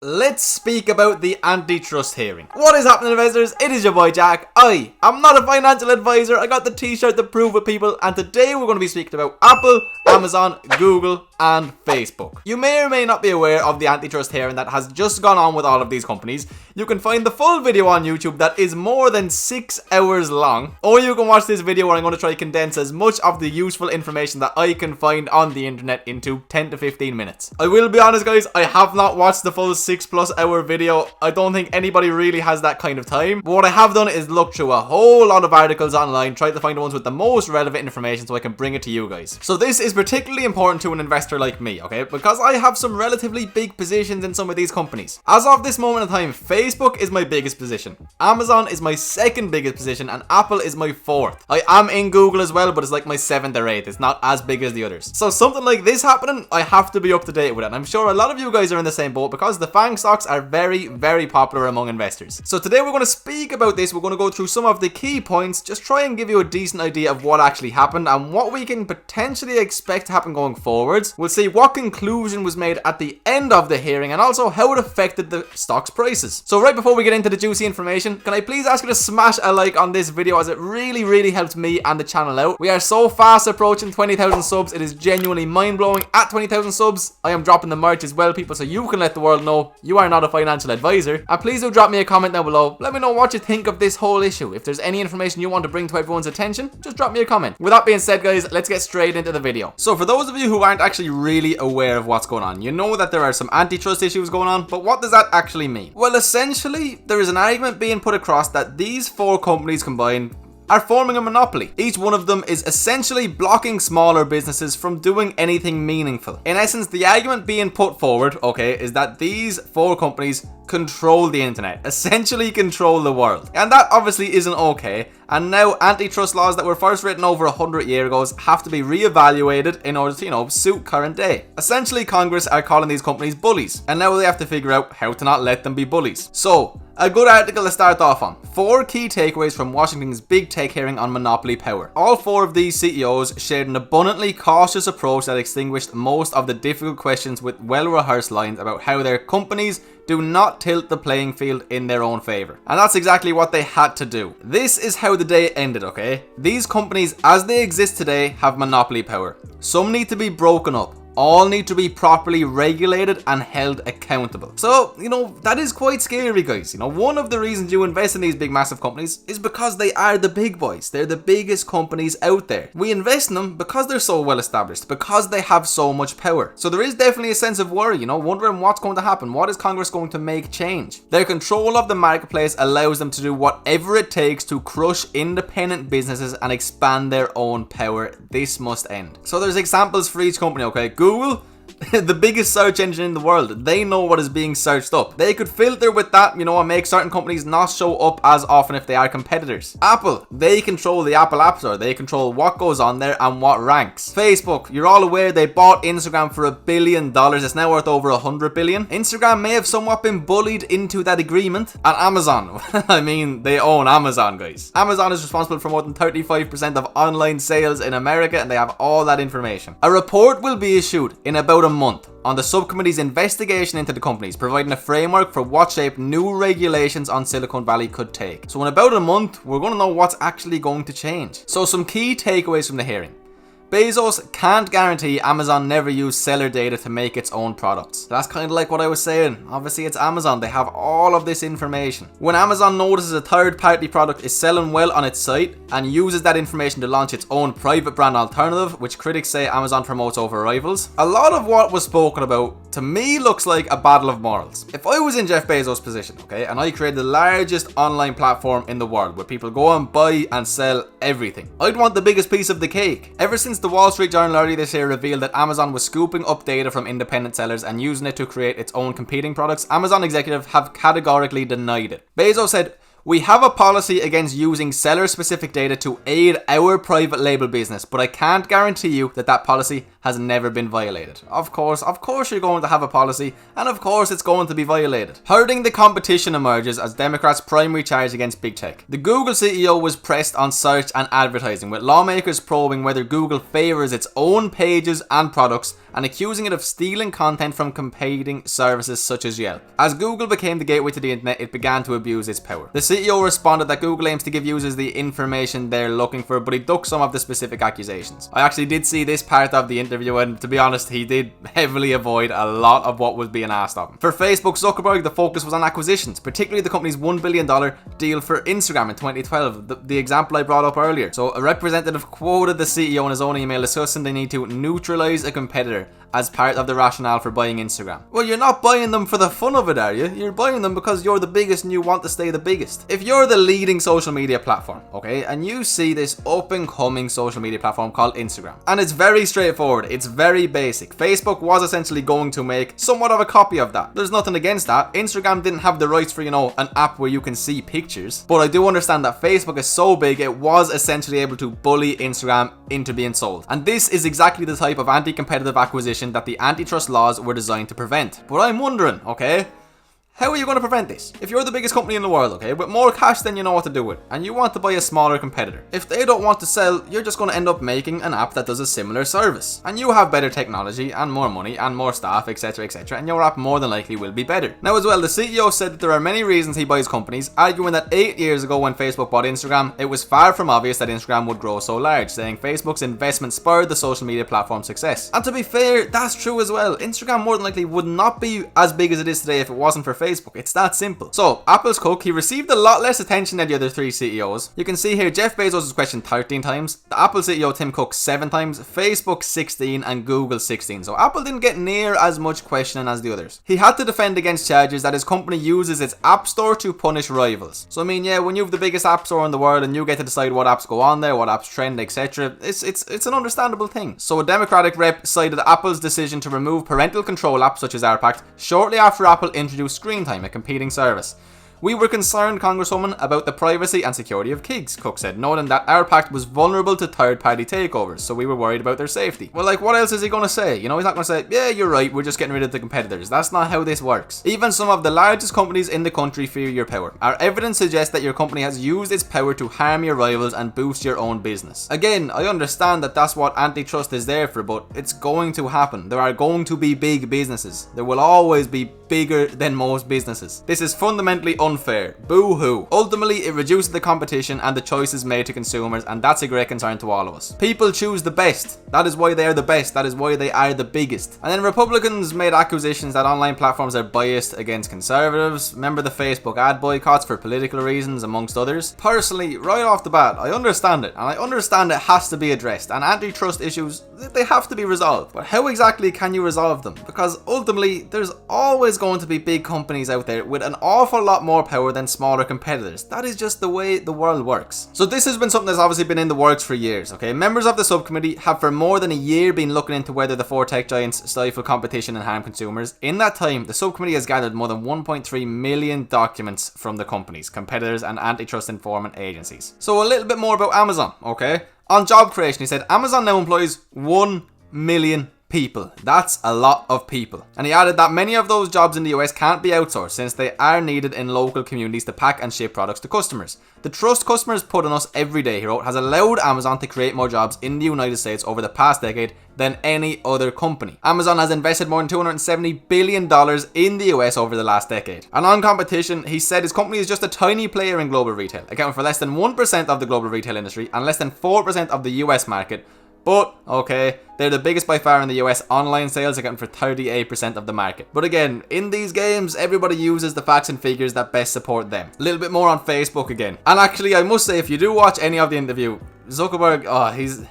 Let's speak about the antitrust hearing. What is happening, investors? It is your boy Jack. I am not a financial advisor. I got the t-shirt to prove it, people. And today we're going to be speaking about Apple, Amazon, Google, and Facebook. You may or may not be aware of the antitrust hearing that has just gone on with all of these companies. You can find the full video on YouTube that is more than 6 hours long. Or you can watch this video where I'm going to try to condense as much of the useful information that I can find on the internet into 10 to 15 minutes. I will be honest, guys, I have not watched the full 6+ hour video. I don't think anybody really has that kind of time. But what I have done is look through a whole lot of articles online, try to find the ones with the most relevant information so I can bring it to you guys. So this is particularly important to an investor like me, okay? Because I have some relatively big positions in some of these companies. As of this moment in time, Facebook is my biggest position. Amazon is my second biggest position, and Apple is my fourth. I am in Google as well, but it's like my 7th or 8th. It's not as big as the others. So something like this happening, I have to be up to date with it. And I'm sure a lot of you guys are in the same boat because the FANG stocks are very, very popular among investors. So today we're going to speak about this. We're going to go through some of the key points, just try and give you a decent idea of what actually happened and what we can potentially expect to happen going forwards. We'll see what conclusion was made at the end of the hearing and also how it affected the stock's prices. So right before we get into the juicy information, can I please ask you to smash a like on this video, as it really helps me and the channel out. We are so fast approaching 20,000 subs. It is genuinely mind-blowing. At 20,000 subs, I am dropping the merch as well, people, so you can let the world know you are not a financial advisor. And please do drop me a comment down below. Let me know what you think of this whole issue. If there's any information you want to bring to everyone's attention, just drop me a comment. With that being said, guys, let's get straight into the video. So for those of you who aren't actually really aware of what's going on, you know that there are some antitrust issues going on, but what does that actually mean? Well, essentially, there is an argument being put across that these 4 companies combined are forming a monopoly. Each one of them is essentially blocking smaller businesses from doing anything meaningful. In essence, the argument being put forward, okay, is that these 4 companies control the internet, essentially control the world. And that obviously isn't okay. And now antitrust laws that were first written over 100 years ago have to be reevaluated in order to, suit current day. Essentially, Congress are calling these companies bullies, and now they have to figure out how to not let them be bullies. So, a good article to start off on. 4 key takeaways from Washington's big tech hearing on monopoly power. All 4 of these CEOs shared an abundantly cautious approach that extinguished most of the difficult questions with well-rehearsed lines about how their companies do not tilt the playing field in their own favor. And that's exactly what they had to do. This is how the day ended, okay? These companies, as they exist today, have monopoly power. Some need to be broken up. All need to be properly regulated and held accountable. So, that is quite scary, guys. One of the reasons you invest in these big, massive companies is because they are the big boys. They're the biggest companies out there. We invest in them because they're so well established, because they have so much power. So there is definitely a sense of worry, wondering what's going to happen. What is Congress going to make change? Their control of the marketplace allows them to do whatever it takes to crush independent businesses and expand their own power. This must end. So there's examples for each company, okay? Google, the biggest search engine in the world, they know what is being searched up. They could filter with that, and make certain companies not show up as often if they are competitors. Apple, they control the Apple App Store. They control what goes on there and what ranks. Facebook, you're all aware they bought Instagram for $1 billion. It's now worth over 100 billion. Instagram may have somewhat been bullied into that agreement. And Amazon, they own Amazon, guys. Amazon is responsible for more than 35% of online sales in America, and they have all that information. A report will be issued in about a month on the subcommittee's investigation into the companies, providing a framework for what shape new regulations on Silicon Valley could take. So in about a month, we're going to know what's actually going to change. So some key takeaways from the hearing. Bezos can't guarantee Amazon never used seller data to make its own products. That's kind of like what I was saying. Obviously, it's Amazon. They have all of this information. When Amazon notices a third-party product is selling well on its site and uses that information to launch its own private brand alternative, which critics say Amazon promotes over rivals, a lot of what was spoken about to me looks like a battle of morals. If I was in Jeff Bezos' position, okay, and I created the largest online platform in the world where people go and buy and sell everything, I'd want the biggest piece of the cake. Ever since the Wall Street Journal earlier this year revealed that Amazon was scooping up data from independent sellers and using it to create its own competing products, Amazon executives have categorically denied it. Bezos said, "We have a policy against using seller-specific data to aid our private label business, but I can't guarantee you that that policy has never been violated." Of course you're going to have a policy, and of course it's going to be violated. Hurting the competition emerges as Democrats' primary charge against big tech. The Google CEO was pressed on search and advertising, with lawmakers probing whether Google favors its own pages and products and accusing it of stealing content from competing services such as Yelp. As Google became the gateway to the internet, it began to abuse its power. The CEO responded that Google aims to give users the information they're looking for, but he ducked some of the specific accusations. I actually did see this part of the interview, and to be honest, he did heavily avoid a lot of what was being asked of him. For Facebook, Zuckerberg, the focus was on acquisitions, particularly the company's $1 billion deal for Instagram in 2012, the example I brought up earlier. So a representative quoted the CEO in his own email discussing the need to neutralize a competitor as part of the rationale for buying Instagram. Well, you're not buying them for the fun of it, are you? You're buying them because you're the biggest and you want to stay the biggest. If you're the leading social media platform, okay, and you see this up and coming social media platform called Instagram, and it's very straightforward, it's very basic. Facebook was essentially going to make somewhat of a copy of that. There's nothing against that. Instagram didn't have the rights for, an app where you can see pictures, but I do understand that Facebook is so big it was essentially able to bully Instagram into being sold. And this is exactly the type of anti-competitive acquisition that the antitrust laws were designed to prevent. But I'm wondering, okay, how are you going to prevent this? If you're the biggest company in the world, okay, with more cash than you know what to do with, and you want to buy a smaller competitor, if they don't want to sell, you're just going to end up making an app that does a similar service. And you have better technology and more money and more staff, etc, etc, and your app more than likely will be better. Now as well, the CEO said that there are many reasons he buys companies, arguing that 8 years ago when Facebook bought Instagram, it was far from obvious that Instagram would grow so large, saying Facebook's investment spurred the social media platform's success. And to be fair, that's true as well. Instagram more than likely would not be as big as it is today if it wasn't for Facebook. It's that simple. So, Apple's Cook, he received a lot less attention than the other three CEOs. You can see here, Jeff Bezos was questioned 13 times, the Apple CEO Tim Cook 7 times, Facebook 16, and Google 16. So, Apple didn't get near as much questioning as the others. He had to defend against charges that his company uses its app store to punish rivals. So, I mean, yeah, when you have the biggest app store in the world and you get to decide what apps go on there, what apps trend, etc., it's an understandable thing. So, a Democratic rep cited Apple's decision to remove parental control apps such as AirPact shortly after Apple introduced Screen Time, a competing service. We were concerned, Congresswoman, about the privacy and security of kids, Cook said, noting that our pact was vulnerable to third-party takeovers, so we were worried about their safety. Well, like, what else is he going to say? He's not going to say, yeah, you're right, we're just getting rid of the competitors. That's not how this works. Even some of the largest companies in the country fear your power. Our evidence suggests that your company has used its power to harm your rivals and boost your own business. Again, I understand that that's what antitrust is there for, but it's going to happen. There are going to be big businesses. There will always be bigger than most businesses. This is fundamentally unfair. Boo-hoo. Ultimately, it reduces the competition and the choices made to consumers, and that's a great concern to all of us. People choose the best. That is why they are the best. That is why they are the biggest. And then Republicans made accusations that online platforms are biased against conservatives. Remember the Facebook ad boycotts for political reasons, amongst others. Personally, right off the bat, I understand it, and I understand it has to be addressed, and antitrust issues, they have to be resolved. But how exactly can you resolve them? Because ultimately, there's always going to be big companies out there with an awful lot more power than smaller competitors. That is just the way the world works. So this has been something that's obviously been in the works for years, okay? Members of the subcommittee have for more than a year been looking into whether the four tech giants stifle competition and harm consumers. In that time, the subcommittee has gathered more than 1.3 million documents from the companies, competitors, and antitrust enforcement agencies. So a little bit more about Amazon, okay? On job creation, he said, Amazon now employs 1 million people. That's a lot of people. And he added that many of those jobs in the US can't be outsourced since they are needed in local communities to pack and ship products to customers. The trust customers put on us every day, he wrote, has allowed Amazon to create more jobs in the United States over the past decade than any other company. Amazon has invested more than $270 billion in the US over the last decade. And on competition, he said his company is just a tiny player in global retail, accounting for less than 1% of the global retail industry and less than 4% of the US market. But, okay, they're the biggest by far in the US online sales, accounting for 38% of the market. But again, in these games, everybody uses the facts and figures that best support them. A little bit more on Facebook again. And actually, I must say, if you do watch any of the interview, Zuckerberg, he's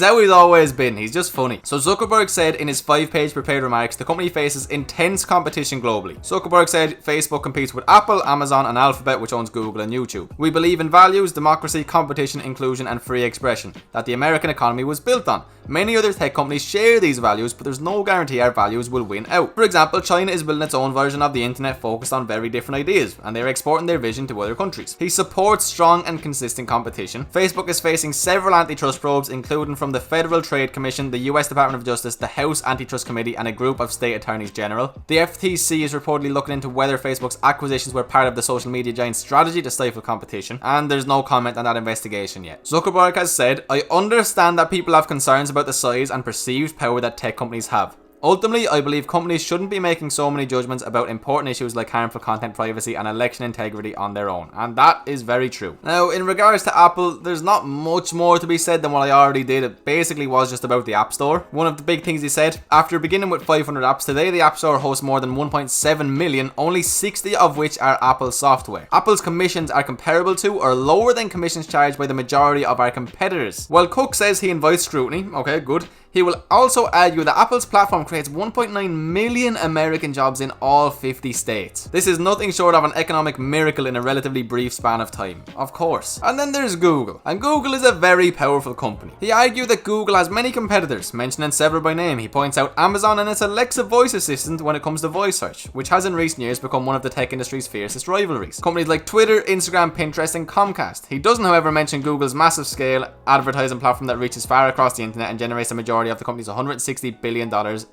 how he's always been. He's just funny. So Zuckerberg said in his 5-page prepared remarks, the company faces intense competition globally. Zuckerberg said Facebook competes with Apple, Amazon, and Alphabet, which owns Google and YouTube. We believe in values, democracy, competition, inclusion, and free expression that the American economy was built on. Many other tech companies share these values, but there's no guarantee our values will win out. For example, China is building its own version of the internet focused on very different ideas, and they're exporting their vision to other countries. He supports strong and consistent competition. Facebook is facing several antitrust probes, including including from the Federal Trade Commission, the US Department of Justice, the House Antitrust Committee, and a group of state attorneys general. The FTC is reportedly looking into whether Facebook's acquisitions were part of the social media giant's strategy to stifle competition, and there's no comment on that investigation yet. Zuckerberg has said, "I understand that people have concerns about the size and perceived power that tech companies have. Ultimately, I believe companies shouldn't be making so many judgments about important issues like harmful content privacy and election integrity on their own." And that is very true. Now, in regards to Apple, there's not much more to be said than what I already did. It basically was just about the App Store. One of the big things he said, after beginning with 500 apps, today the App Store hosts more than 1.7 million, only 60 of which are Apple software. Apple's commissions are comparable to or lower than commissions charged by the majority of our competitors. While Cook says he invites scrutiny, okay, good, he will also argue that Apple's platform creates 1.9 million American jobs in all 50 states. This is nothing short of an economic miracle in a relatively brief span of time, of course. And then there's Google. And Google is a very powerful company. He argued that Google has many competitors, mentioning several by name. He points out Amazon and its Alexa voice assistant when it comes to voice search, which has in recent years become one of the tech industry's fiercest rivalries. Companies like Twitter, Instagram, Pinterest, and Comcast. He doesn't, however, mention Google's massive scale advertising platform that reaches far across the internet and generates a majority of the company's $160 billion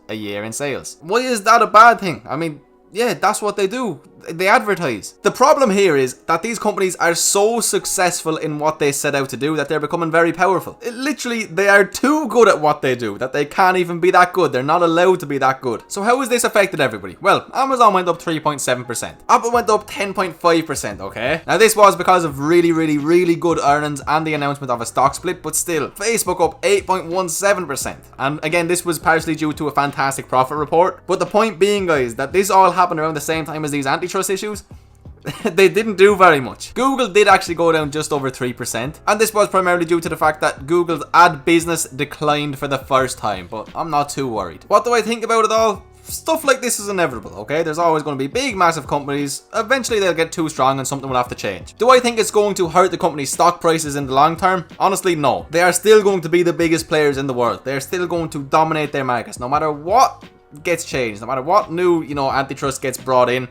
a year in sales. Why is that a bad thing? I mean, yeah, that's what they do. They advertise. The problem here is that these companies are so successful in what they set out to do that they're becoming very powerful. Literally, they are too good at what they do that they can't even be that good. They're not allowed to be that good. So how has this affected everybody? Well, Amazon went up 3.7%. Apple went up 10.5%, okay? Now this was because of really good earnings and the announcement of a stock split, but still, Facebook up 8.17%. And again, this was partially due to a fantastic profit report. But the point being, guys, that this all happened around the same time as these antitrust issues. They didn't do very much. Google did actually go down just over 3%, and this was primarily due to the fact that Google's ad business declined for the first time, but I'm not too worried. What do I think about it all? Stuff like this is inevitable, okay? There's always going to be big, massive companies. Eventually they'll get too strong and something will have to change. Do I think it's going to hurt the company's stock prices in the long term? Honestly, no. They are still going to be the biggest players in the world. They're still going to dominate their markets, no matter what gets changed, no matter what new, antitrust gets brought in.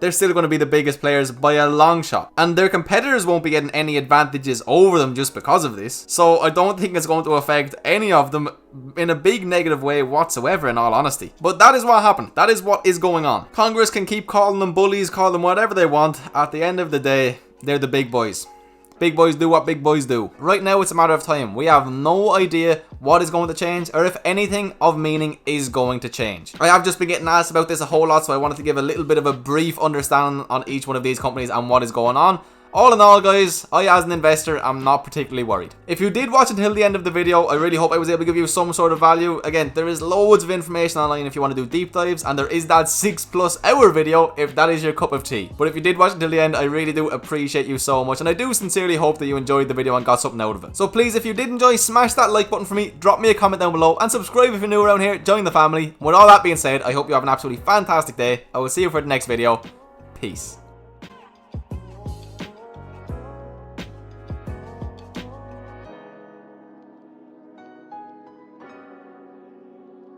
They're still going to be the biggest players by a long shot. And their competitors won't be getting any advantages over them just because of this. So I don't think it's going to affect any of them in a big negative way whatsoever, in all honesty. But that is what happened. That is what is going on. Congress can keep calling them bullies, call them whatever they want. At the end of the day, they're the big boys. Big boys do what big boys do. Right now, it's a matter of time. We have no idea what is going to change, or if anything of meaning is going to change. I have just been getting asked about this a whole lot, so I wanted to give a little bit of a brief understanding on each one of these companies and what is going on. All in all, guys, I as an investor am not particularly worried. If you did watch until the end of the video, I really hope I was able to give you some sort of value. Again, there is loads of information online if you want to do deep dives, and there is that 6+ hour video if that is your cup of tea. But if you did watch until the end, I really do appreciate you so much, and I do sincerely hope that you enjoyed the video and got something out of it. So please, if you did enjoy, smash that like button for me, drop me a comment down below, and subscribe if you're new around here, join the family. With all that being said, I hope you have an absolutely fantastic day. I will see you for the next video. Peace.